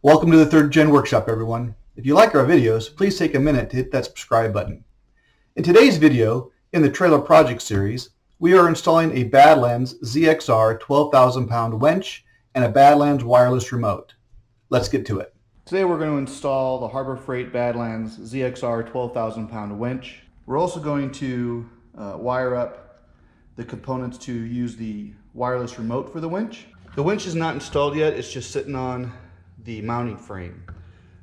Welcome to the 3rd Gen Workshop, everyone. If you like our videos, please take a minute to hit that subscribe button. In today's video, in the trailer project series, we are installing a Badlands ZXR 12,000 pound winch and a Badlands wireless remote. Let's get to it. Today we're going to install the Harbor Freight Badlands ZXR 12,000 pound winch. We're also going to wire up the components to use the wireless remote for the winch. The winch is not installed yet, it's just sitting on the mounting frame.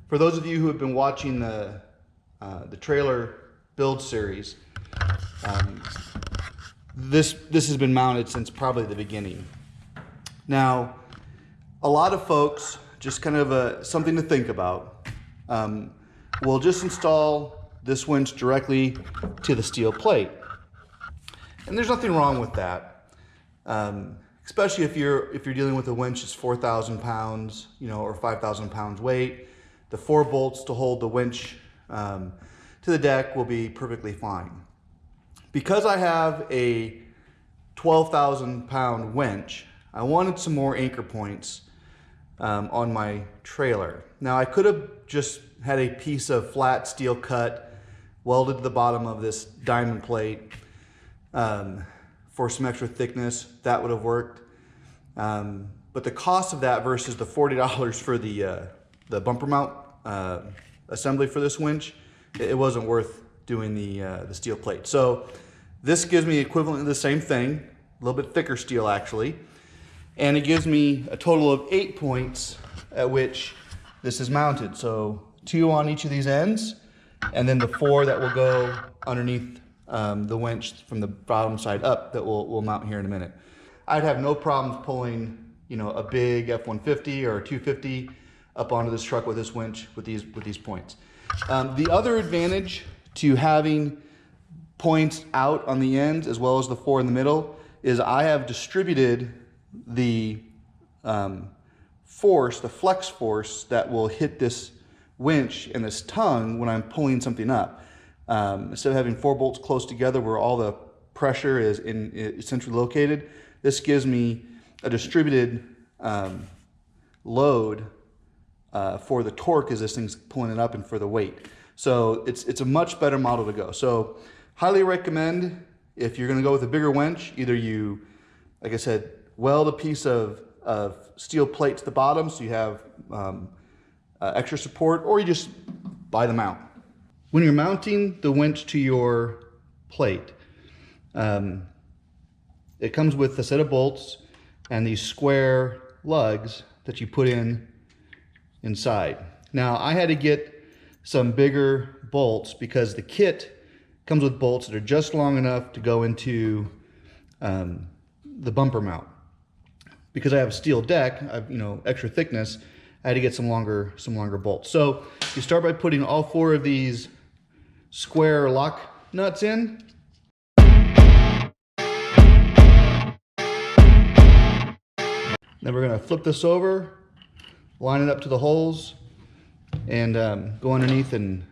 For those of you who have been watching the trailer build series, this has been mounted since probably the beginning. Now, a lot of folks, just kind of something to think about, will just install this winch directly to the steel plate. And there's nothing wrong with that. Especially if you're dealing with a winch that's 4,000 pounds, or 5,000 pounds weight. The 4 bolts to hold the winch to the deck will be perfectly fine. Because I have a 12,000 pound winch, I wanted some more anchor points on my trailer. Now I could have just had a piece of flat steel cut welded to the bottom of this diamond plate for some extra thickness. That would have worked. But the cost of that versus the $40 for the bumper mount assembly for this winch, it wasn't worth doing the steel plate. So this gives me equivalent to the same thing, a little bit thicker steel actually, and it gives me a total of 8 points at which this is mounted. So 2 on each of these ends, and then the 4 that will go underneath the winch from the bottom side up that we'll mount here in a minute. I'd have no problems pulling, a big F-150 or a 250 up onto this truck with this winch with these points. The other advantage to having points out on the ends as well as the 4 in the middle is I have distributed the force, the flex force that will hit this winch and this tongue when I'm pulling something up. Instead of having 4 bolts close together where all the pressure is centrally located, this gives me a distributed load for the torque as this thing's pulling it up and for the weight. So it's a much better model to go. So highly recommend, if you're gonna go with a bigger winch, either you, like I said, weld a piece of steel plate to the bottom so you have extra support, or you just buy the mount. When you're mounting the winch to your plate, it comes with a set of bolts and these square lugs that you put inside. Now I had to get some bigger bolts because the kit comes with bolts that are just long enough to go into the bumper mount. Because I have a steel deck, I've extra thickness, I had to get some longer bolts. So you start by putting all 4 of these square lock nuts in. Then we're going to flip this over, line it up to the holes, and go underneath and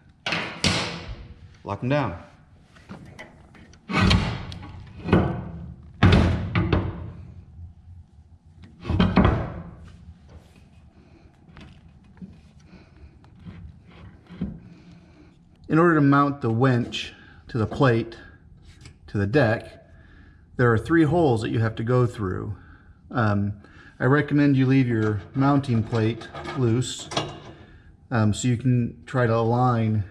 lock them down. In order to mount the winch to the plate, to the deck, there are 3 holes that you have to go through. I recommend you leave your mounting plate loose so you can try to align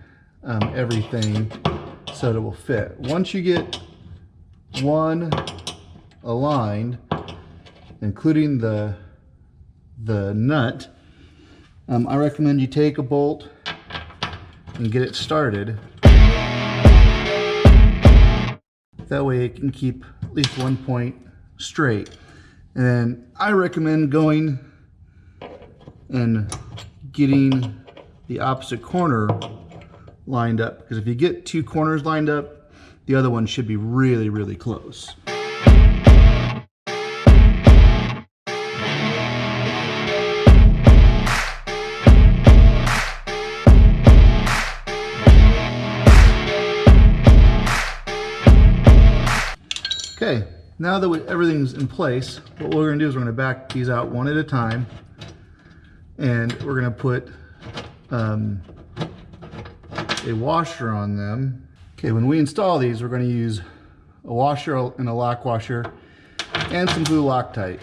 everything so that it will fit. Once you get one aligned, including the nut, I recommend you take a bolt and get it started. That way it can keep at least 1 point straight. And then I recommend going and getting the opposite corner lined up, because if you get 2 corners lined up, the other one should be really, really close. Okay, now that everything's in place, what we're going to do is we're going to back these out one at a time. and we're gonna put a washer on them. Okay, when we install these, we're gonna use a washer and a lock washer and some blue Loctite.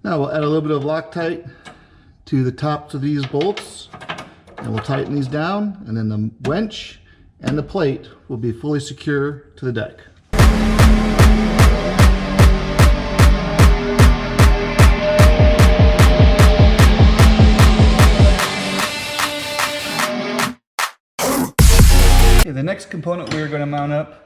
Now we'll add a little bit of Loctite to the tops of these bolts, and we'll tighten these down, and then the winch and the plate will be fully secure to the deck. Okay, the next component we're going to mount up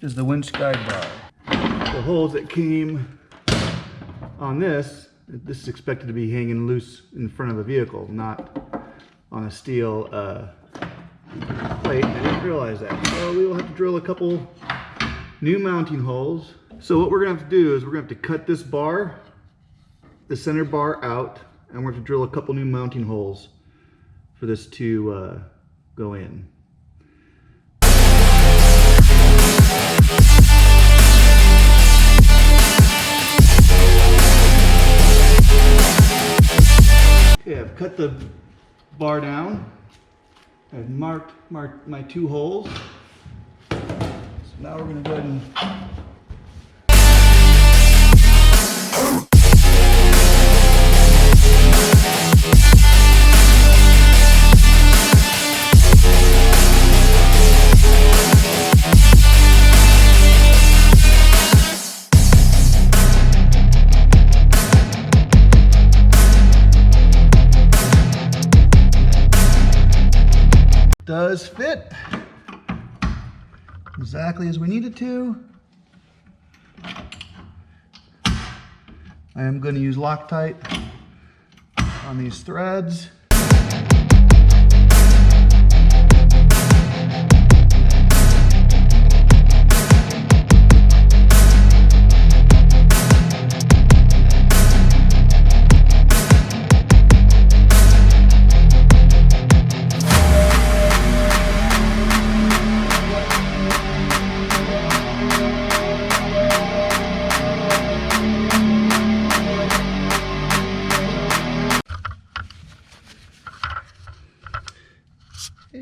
is the winch guide bar. The holes that came on this is expected to be hanging loose in front of the vehicle, not on a steel plate. I didn't realize that. So we will have to drill a couple new mounting holes. So what we're gonna have to do is we're gonna have to cut this bar, the center bar out, and we're gonna have to drill a couple new mounting holes for this to go in. Okay, I've cut the bar down. I've marked my two holes. So now we're going to go ahead and does fit exactly as we need it to. I am going to use Loctite on these threads.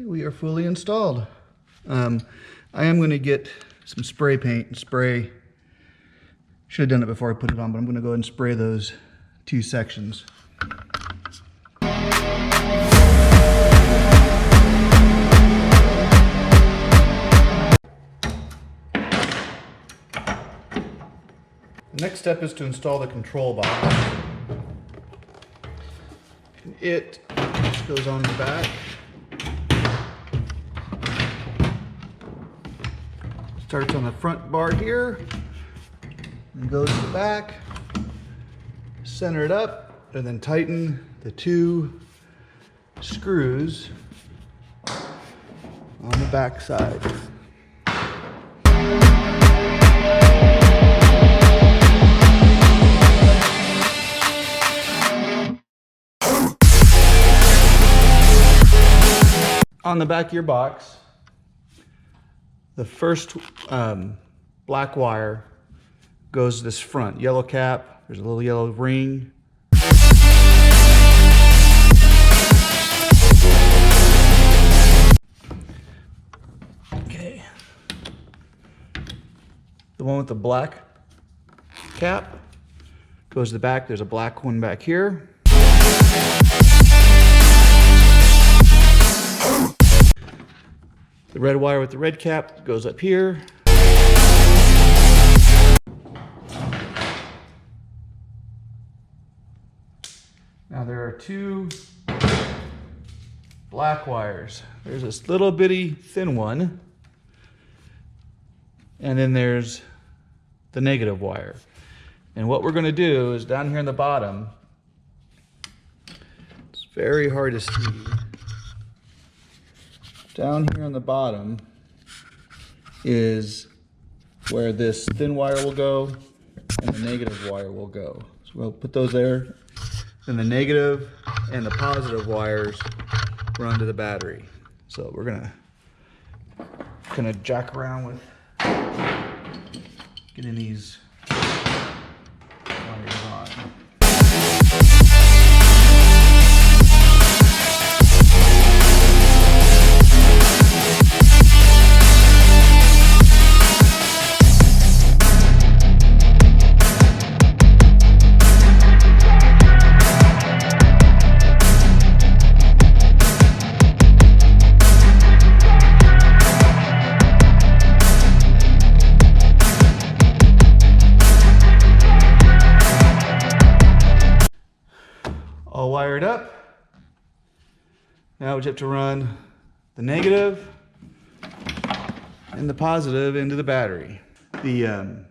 We are fully installed. I am going to get some spray paint and spray. Should have done it before I put it on, but I'm going to go ahead and spray those two sections. The next step is to install the control box. It goes on the back. Starts on the front bar here and goes to the back. Center it up and then tighten the two screws on the back side. On the back of your box, the first black wire goes to this front yellow cap. There's a little yellow ring. Okay. The one with the black cap goes to the back. There's a black one back here. The red wire with the red cap goes up here. Now there are two black wires. There's this little bitty thin one, and then there's the negative wire. And what we're going to do is down here in the bottom, it's very hard to see. Down here on the bottom is where this thin wire will go and the negative wire will go. So we'll put those there. And the negative and the positive wires run to the battery. So we're gonna jack around with getting these wires on. All wired up. Now we just have to run the negative and the positive into the battery. The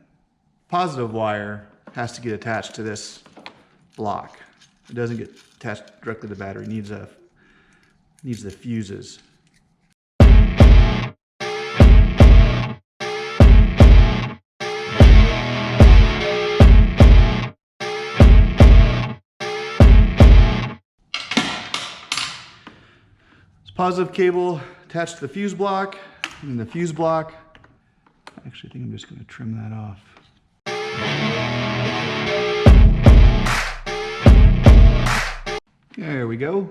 positive wire has to get attached to this block. It doesn't get attached directly to the battery. It needs the fuses. Positive cable attached to the fuse block, and the fuse block, actually I think I'm just going to trim that off. There we go.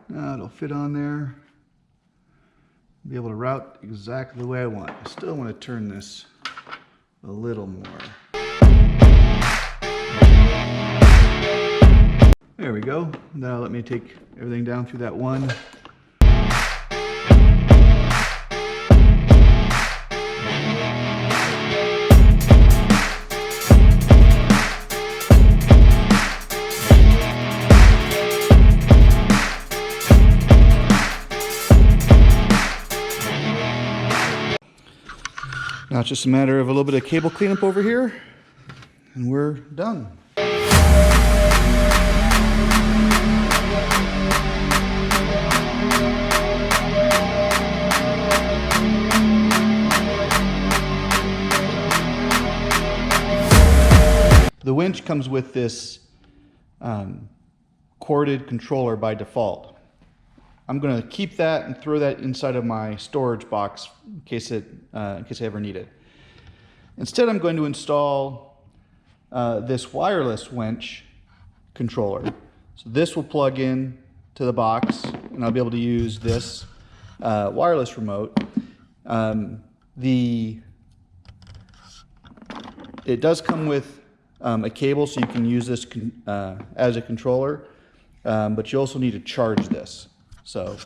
Now it'll fit on there. Be able to route exactly the way I want. I still want to turn this a little more. There we go. Now let me take everything down through that one. Now it's just a matter of a little bit of cable cleanup over here, and we're done. The winch comes with this corded controller by default. I'm going to keep that and throw that inside of my storage box in case I ever need it. Instead, I'm going to install this wireless winch controller. So this will plug in to the box, and I'll be able to use this wireless remote. It does come with a cable, so you can use this as a controller, but you also need to charge this. So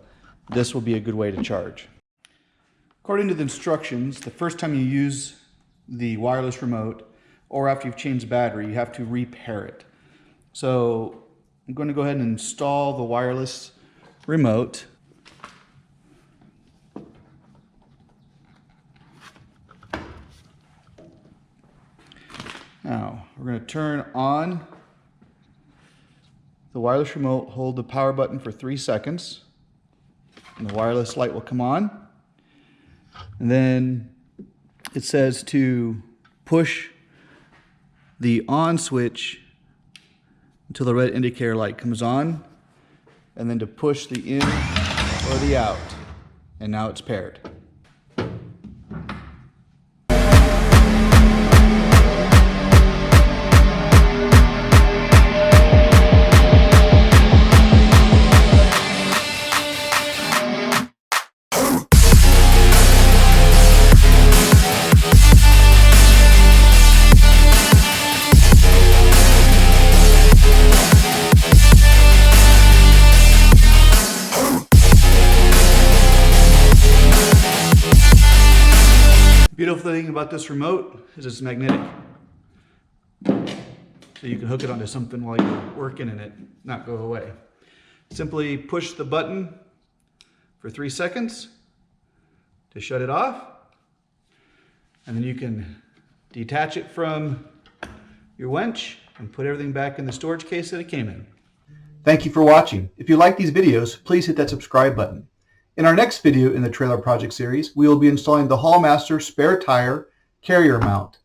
this will be a good way to charge. According to the instructions, the first time you use the wireless remote, or after you've changed the battery, you have to repair it. So I'm going to go ahead and install the wireless remote. Now, we're going to turn on the wireless remote, hold the power button for 3 seconds, and the wireless light will come on. And then it says to push the on switch until the red indicator light comes on, and then to push the in or the out. And now it's paired. Beautiful thing about this remote is it's magnetic. So you can hook it onto something while you're working and it not go away. Simply push the button for 3 seconds to shut it off. and then you can detach it from your winch and put everything back in the storage case that it came in. Thank you for watching. If you like these videos, please hit that subscribe button. In our next video in the Trailer Project series, we will be installing the Hallmaster spare tire carrier mount.